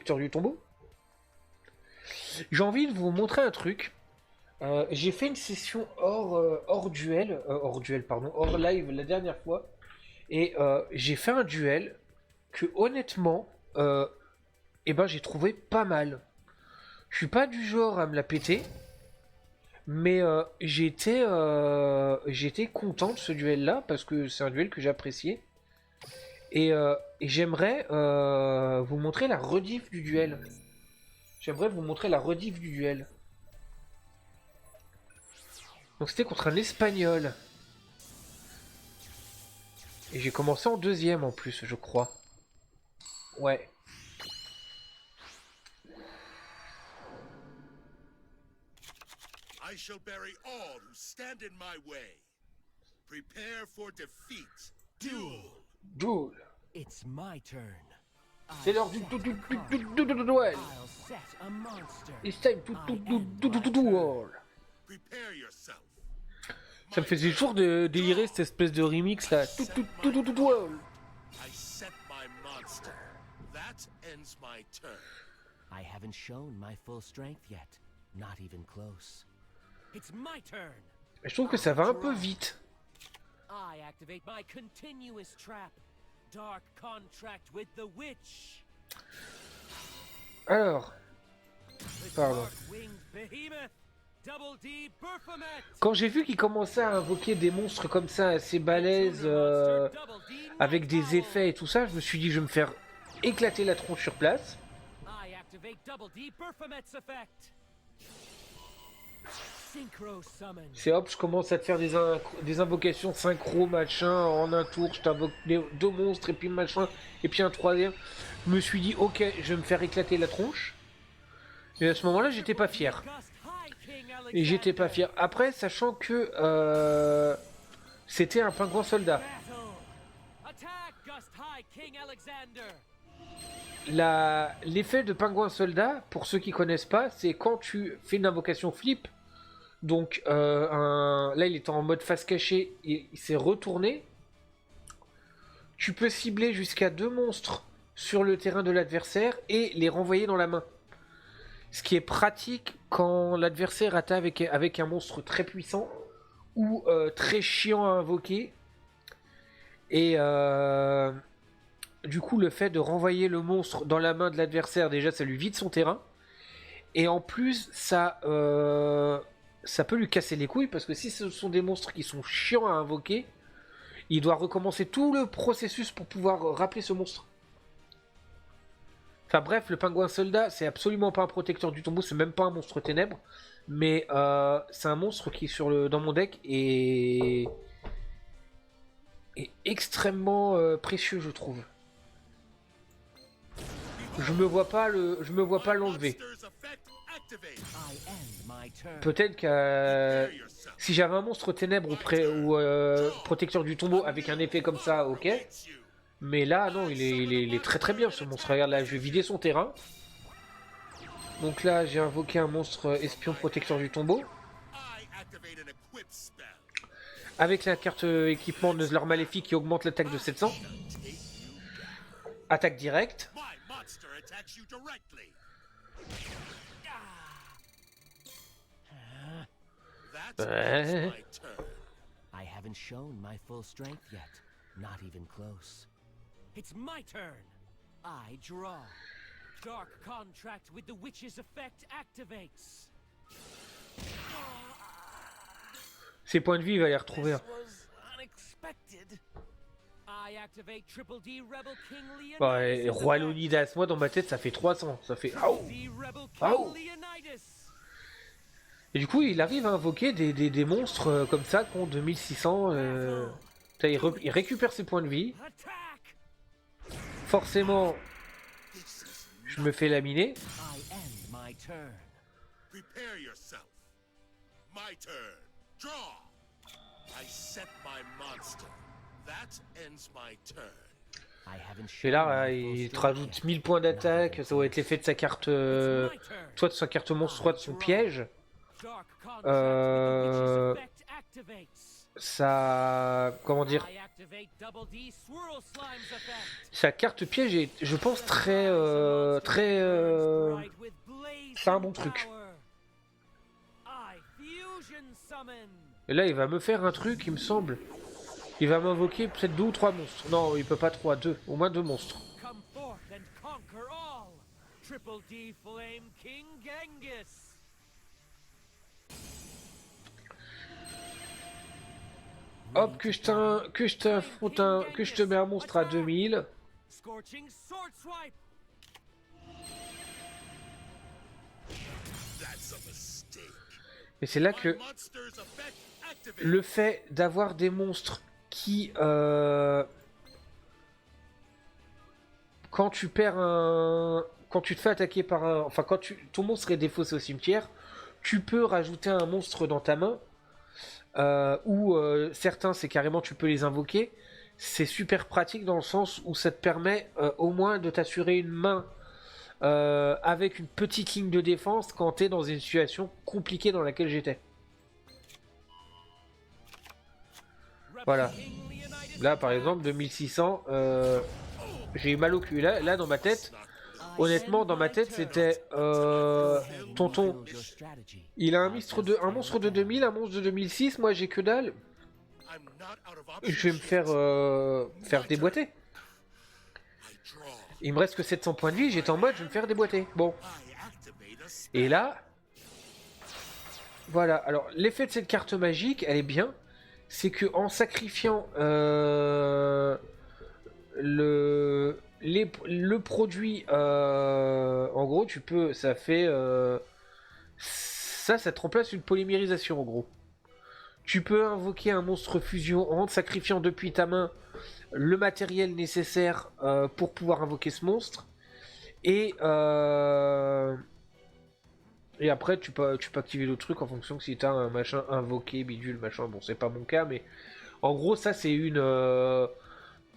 protecteur du tombeau. J'ai envie de vous montrer un truc. J'ai fait une session hors duel, hors live la dernière fois. Et j'ai fait un duel que honnêtement, j'ai trouvé pas mal. Je suis pas du genre à me la péter. Mais j'étais content de ce duel-là parce que c'est un duel que j'appréciais. Et j'aimerais vous montrer la rediff du duel. J'aimerais vous montrer la rediff du duel. Donc c'était contre un Espagnol. Et j'ai commencé en deuxième en plus, je crois. Ouais. I shall bury all who stand in my way. Prepare for defeat. Duel. Duel. It's my turn. C'est l'heure du duel. I'll set a monster. It's time to duel. Prepare yourself. Ça me faisait toujours de délirer cette espèce de remix là. Duel. I set my monster. That ends my turn. I haven't shown my full strength yet. Not even close. It's my turn. Je trouve que ça va un peu vite. I activate my continuous trap. Dark contract with the witch. Alors, pardon. Quand j'ai vu qu'il commençait à invoquer des monstres comme ça, assez balèzes, avec des effets et tout ça, je me suis dit je vais me faire éclater la tronche sur place. C'est hop, je commence à te faire des invocations synchro, machin, en un tour, je t'invoque deux monstres, et puis machin, et puis un troisième. Je me suis dit, ok, je vais me faire éclater la tronche. Et à ce moment-là, j'étais pas fier. Et j'étais pas fier. Après, sachant que c'était un pingouin soldat. L'effet de pingouin soldat, pour ceux qui connaissent pas, c'est quand tu fais une invocation flip. Donc là il était en mode face cachée et il s'est retourné. Tu peux cibler jusqu'à 2 monstres sur le terrain de l'adversaire et les renvoyer dans la main. Ce qui est pratique quand l'adversaire attaque avec un monstre très puissant ou très chiant à invoquer. Et du coup le fait de renvoyer le monstre dans la main de l'adversaire, déjà ça lui vide son terrain. Et en plus ça peut lui casser les couilles parce que si ce sont des monstres qui sont chiants à invoquer, il doit recommencer tout le processus pour pouvoir rappeler ce monstre. Enfin bref, le pingouin soldat, c'est absolument pas un protecteur du tombeau, c'est même pas un monstre ténèbres, mais c'est un monstre qui dans mon deck est extrêmement précieux, je trouve. Je me vois pas l'enlever. Peut-être que si j'avais un monstre ténèbres ou protecteur du tombeau avec un effet comme ça, ok. Mais là, non, il est très très bien ce monstre. Regarde là, je vais vider son terrain. Donc là, j'ai invoqué un monstre espion protecteur du tombeau. Avec la carte équipement de leur maléfique qui augmente l'attaque de 700. Attaque directe. Ouais. I haven't shown my full strength yet. Not even close. It's my turn. I draw. Dark contract with the witch's effect activates. Ses points de vie, il va les retrouver. Ouais, Roi Leonidas, moi dans ma tête ça fait 300, ça fait Aou. Et du coup il arrive à invoquer des monstres comme ça qui ont 2600, il récupère ses points de vie. Forcément, je me fais laminer. Prepare yourself. My turn. Draw. I set my monster. That ends my turn. Et là, il te rajoute 1000 points d'attaque, ça va être l'effet de sa carte, soit de sa carte monstre, soit de son piège. Ça, comment dire, activate Double D Swirl Slime's effect. Sa carte piège est, je pense, très... Bright with c'est un blazing bon truc. power. I fusion summon. Et là, il va me faire un truc, il me semble. Il va m'invoquer peut-être 2 ou 3 monstres. Non, il peut pas 3, 2. Au moins 2 monstres. Come forth and conquer all. Triple D Flame King Genghis. Hop, que je t'affronte que je te mets un monstre à 2000. Scorching Sword Swipe. That's a mistake. Et c'est là My que monster's effect activates. le fait d'avoir des monstres qui... quand tu perds un... Quand tu te fais attaquer par un... Enfin, quand ton monstre est défaussé au cimetière, tu peux rajouter un monstre dans ta main. Ou certains, c'est carrément tu peux les invoquer. C'est super pratique dans le sens où ça te permet au moins de t'assurer une main avec une petite ligne de défense quand tu es dans une situation compliquée dans laquelle j'étais. Voilà. Là, par exemple, 2600, j'ai eu mal au cul. Là, dans ma tête, honnêtement, dans ma tête, c'était tonton. Il a un monstre de 2000, un monstre de 2006. Moi, j'ai que dalle. I'm not out of Je vais me faire déboîter. I draw. Il me reste que 700 points de vie. J'étais en mode, je vais me faire déboîter. Bon. I activate a spell. Et là, voilà. Alors, l'effet de cette carte magique, elle est bien. C'est que en sacrifiant le produit, en gros, tu peux, ça fait ça te remplace une polymérisation en gros. Tu peux invoquer un monstre fusion en sacrifiant depuis ta main le matériel nécessaire pour pouvoir invoquer ce monstre. Et après, tu peux activer d'autres trucs en fonction que si tu as un machin invoqué, bidule, machin. Bon, c'est pas mon cas, mais en gros, ça, c'est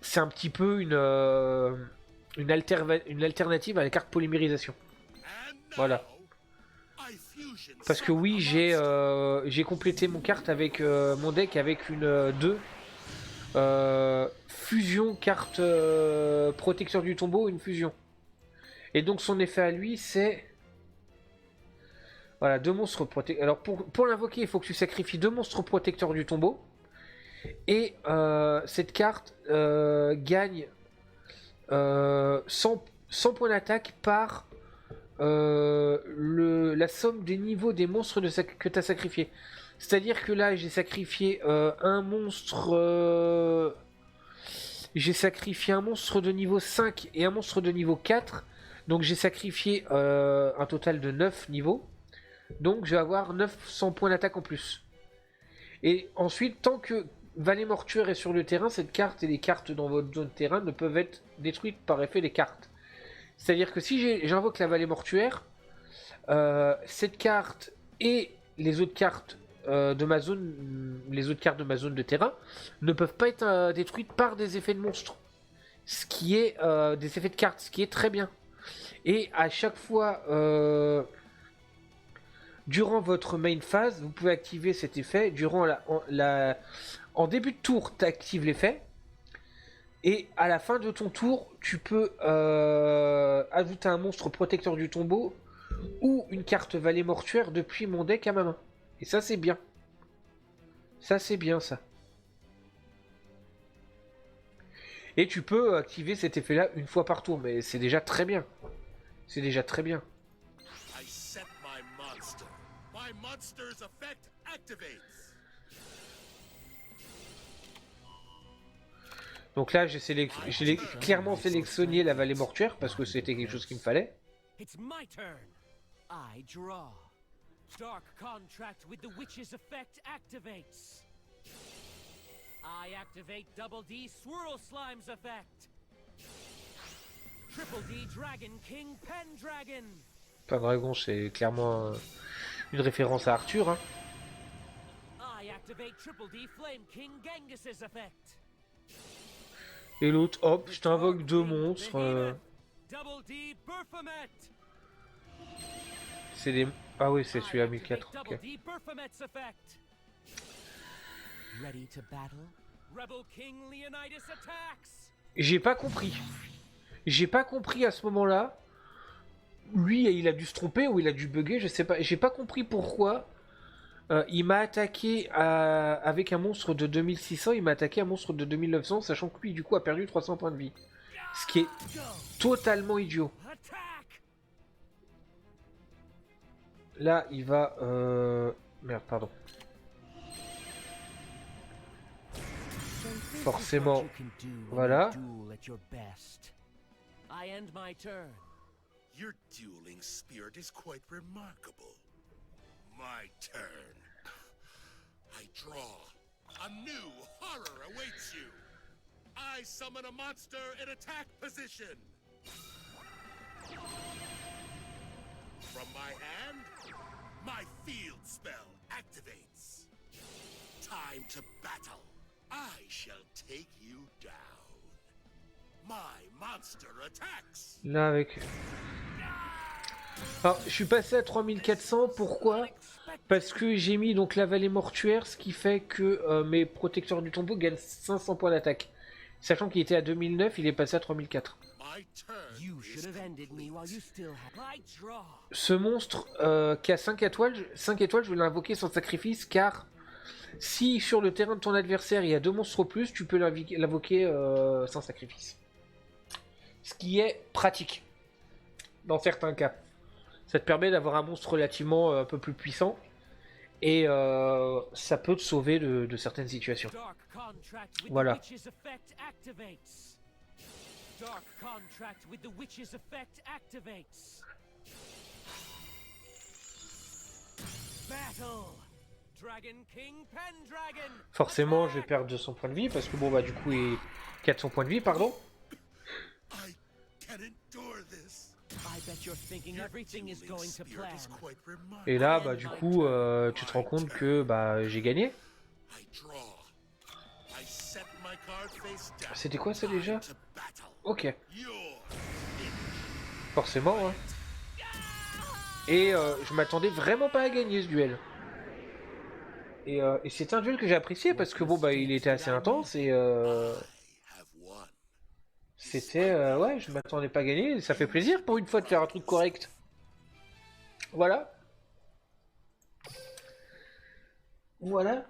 c'est un petit peu une alternative à la carte polymérisation. And now, Voilà. I fusion Parce que summon oui, a monster. j'ai complété mon carte avec mon deck avec une 2. Fusion, carte protecteur du tombeau, une fusion. Et donc son effet à lui, c'est... Voilà, 2 monstres protecteurs. Alors pour l'invoquer, il faut que tu sacrifies 2 monstres protecteurs du tombeau. Et cette carte gagne 100 points d'attaque par la somme des niveaux des monstres que tu as sacrifiés. C'est-à-dire que là, j'ai sacrifié un monstre... j'ai sacrifié un monstre de niveau 5 et un monstre de niveau 4. Donc j'ai sacrifié un total de 9 niveaux. Donc je vais avoir 900 points d'attaque en plus. Et ensuite, tant que Vallée Mortuaire est sur le terrain, cette carte et les cartes dans votre zone de terrain ne peuvent être détruites par effet des cartes. C'est-à-dire que si j'invoque la Vallée Mortuaire, cette carte et les autres cartes de ma zone, les autres cartes de ma zone de terrain, ne peuvent pas être détruites par des effets de monstres. Ce qui est des effets de cartes, ce qui est très bien. Et à chaque fois, durant votre main phase, vous pouvez activer cet effet. En début de tour, tu actives l'effet. Et à la fin de ton tour, tu peux ajouter un monstre protecteur du tombeau ou une carte Vallée Mortuaire depuis mon deck à ma main. Et ça, c'est bien. Ça, c'est bien, ça. Et tu peux activer cet effet-là une fois par tour. Mais c'est déjà très bien. C'est déjà très bien. I set my monster. My monster's effect activates. Donc là, j'ai clairement sélectionné la Vallée Mortuaire parce que c'était quelque chose qu'il me fallait. It's my turn. I draw. Dark contract with the witch's effect activates. I activate Double D Swirl Slime's effect. Triple D Dragon King Pendragon. Pendragon, c'est clairement une référence à Arthur. Hein. I activate Triple D Flame King Genghis's effect. Et l'autre, hop, je t'invoque 2 monstres. Double D Baphomet. C'est des... Ah oui, c'est celui-là 1004. Double Ok. D Baphomet's effect. Ready to battle? Rebel King Leonidas attacks. J'ai pas compris. J'ai pas compris à ce moment-là. Lui, il a dû se tromper ou il a dû bugger, je sais pas. J'ai pas compris pourquoi il m'a attaqué avec un monstre de 2600, il m'a attaqué un monstre de 2900, sachant que lui, du coup, a perdu 300 points de vie. Ce qui est totalement idiot. Là, il va... Merde, pardon. Forcément. Voilà. Your dueling spirit is quite remarkable. My turn. I draw. A new horror awaits you. I summon a monster in attack position. From my hand, my field spell activates. Time to battle. I shall take you down. My monster attacks. Là, avec... Alors, je suis passé à 3400, pourquoi? Parce que j'ai mis donc la vallée mortuaire, ce qui fait que mes protecteurs du tombeau gagnent 500 points d'attaque. Sachant qu'il était à 2009, il est passé à 3004. Ce monstre qui a 5 étoiles, je vais l'invoquer sans sacrifice, car si sur le terrain de ton adversaire il y a 2 monstres au plus, tu peux l'invoquer sans sacrifice. Ce qui est pratique, dans certains cas. Ça te permet d'avoir un monstre relativement un peu plus puissant. Et ça peut te sauver de certaines situations. Voilà. Forcément, je vais perdre 200 points de vie parce que bon bah du coup, il 400 points de vie, pardon. Et là, bah du coup, tu te rends compte que bah j'ai gagné. C'était quoi ça déjà? Ok. Forcément, hein. Et je m'attendais vraiment pas à gagner ce duel. Et c'est un duel que j'ai apprécié parce que bon bah il était assez intense et c'était ouais, je m'attendais pas à gagner, ça fait plaisir pour une fois de faire un truc correct. Voilà. Voilà.